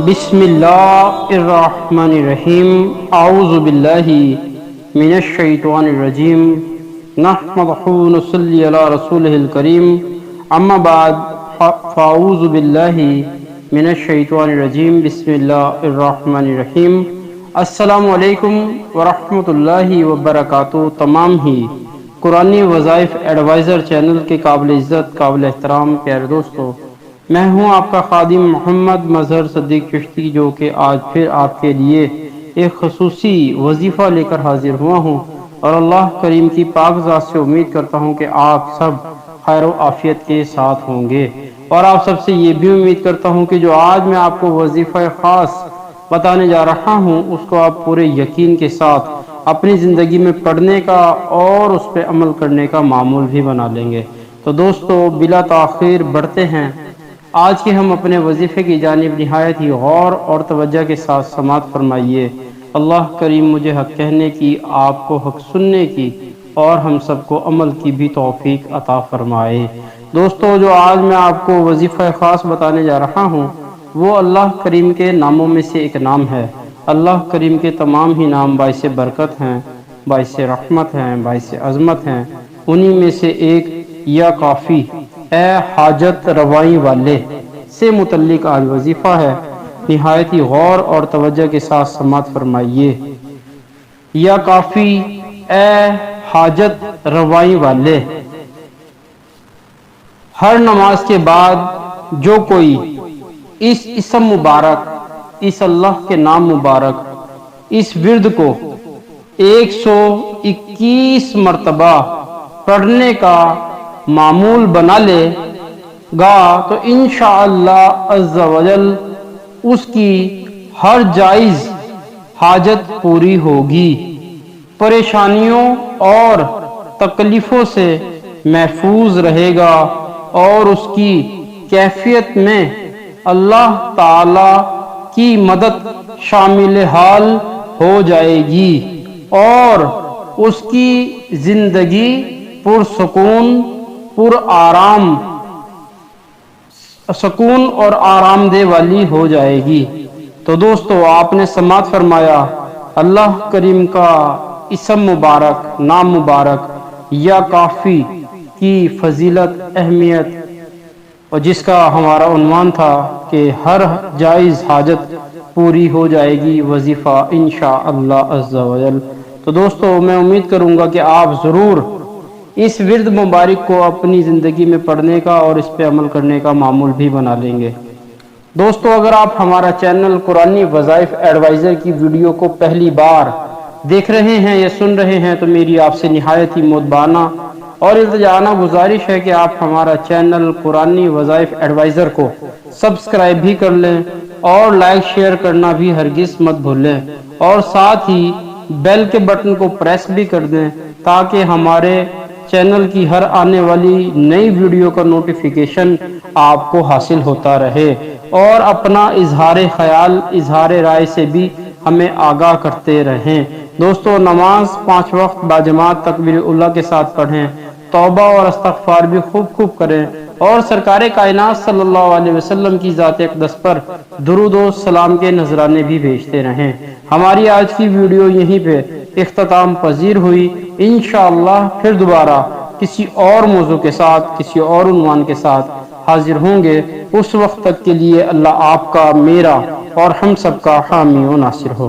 بسم اللہ الرحمن الرحیم اعوذ باللہ من الشیطان الرجیم نحمدہ ونصلی علی رسولہ الکریم اما بعد فاعوذ باللہ من الشیطان الرجیم بسم اللہ الرحمن الرحیم السلام علیکم ورحمۃ اللہ وبرکاتہ۔ تمام ہی قرآنی وظائف ایڈوائزر چینل کے قابل عزت قابل احترام پیارے دوستو، میں ہوں آپ کا خادم محمد مظہر صدیق چشتی، جو کہ آج پھر آپ کے لیے ایک خصوصی وظیفہ لے کر حاضر ہوا ہوں، اور اللہ کریم کی پاک ذات سے امید کرتا ہوں کہ آپ سب خیر و عافیت کے ساتھ ہوں گے، اور آپ سب سے یہ بھی امید کرتا ہوں کہ جو آج میں آپ کو وظیفہ خاص بتانے جا رہا ہوں اس کو آپ پورے یقین کے ساتھ اپنی زندگی میں پڑھنے کا اور اس پہ عمل کرنے کا معمول بھی بنا لیں گے۔ تو دوستو بلا تاخیر بڑھتے ہیں آج کے ہم اپنے وظیفے کی جانب۔ نہایت ہی غور اور توجہ کے ساتھ سماعت فرمائیے۔ اللہ کریم مجھے حق کہنے کی، آپ کو حق سننے کی، اور ہم سب کو عمل کی بھی توفیق عطا فرمائے۔ دوستو جو آج میں آپ کو وظیفہ خاص بتانے جا رہا ہوں وہ اللہ کریم کے ناموں میں سے ایک نام ہے۔ اللہ کریم کے تمام ہی نام باعث برکت ہیں، باعث رحمت ہیں، باعث عظمت ہیں۔ انہی میں سے ایک یا کافی اے حاجت روائی والے سے متعلق آج وظیفہ ہے۔ نہایت ہی غور اور توجہ کے ساتھ سماعت فرمائیے۔ یا کافی اے حاجت روائی والے، ہر نماز کے بعد جو کوئی اس اسم مبارک، اس اللہ کے نام مبارک، اس ورد کو 121 مرتبہ پڑھنے کا معمول بنا لے گا تو انشاءاللہ عز و جل اس کی ہر جائز حاجت پوری ہوگی، پریشانیوں اور تکلیفوں سے محفوظ رہے گا، اور اس کی کیفیت میں اللہ تعالی کی مدد شامل حال ہو جائے گی، اور اس کی زندگی پرسکون سکون اور آرام دہ والی ہو جائے گی۔ تو دوستو آپ نے سماعت فرمایا اللہ کریم کا اسم مبارک، نام مبارک یا کافی کی فضیلت، اہمیت، اور جس کا ہمارا عنوان تھا کہ ہر جائز حاجت پوری ہو جائے گی، وظیفہ انشاءاللہ عز و جل۔ تو دوستو میں امید کروں گا کہ آپ ضرور اس ورد مبارک کو اپنی زندگی میں پڑھنے کا اور اس پہ عمل کرنے کا معمول بھی بنا لیں گے۔ دوستو اگر آپ ہمارا چینل قرآنی وظائف ایڈوائزر کی ویڈیو کو پہلی بار دیکھ رہے ہیں یا سن رہے ہیں تو میری آپ سے نہایت ہی مؤدبانہ اور التجانہ گزارش ہے کہ آپ ہمارا چینل قرآنی وظائف ایڈوائزر کو سبسکرائب بھی کر لیں، اور لائک شیئر کرنا بھی ہرگز مت بھولیں، اور ساتھ ہی بیل کے بٹن کو پریس بھی کر دیں تاکہ ہمارے چینل کی ہر آنے والی نئی ویڈیو کا نوٹیفیکیشن آپ کو حاصل ہوتا رہے، اور اپنا اظہار خیال، اظہار رائے سے بھی ہمیں آگاہ کرتے رہیں۔ دوستو نماز 5 وقت باجماعت تکبیر اللہ کے ساتھ پڑھیں، توبہ اور استغفار بھی خوب کریں، اور سرکار کائنات صلی اللہ علیہ وسلم کی ذات اقدس پر درود و سلام کے نذرانے بھی بھیجتے رہیں۔ ہماری آج کی ویڈیو یہیں پہ اختتام پذیر ہوئی۔ انشاءاللہ پھر دوبارہ کسی اور موضوع کے ساتھ، کسی اور عنوان کے ساتھ حاضر ہوں گے۔ اس وقت تک کے لیے اللہ آپ کا، میرا اور ہم سب کا حامی و ناصر ہو۔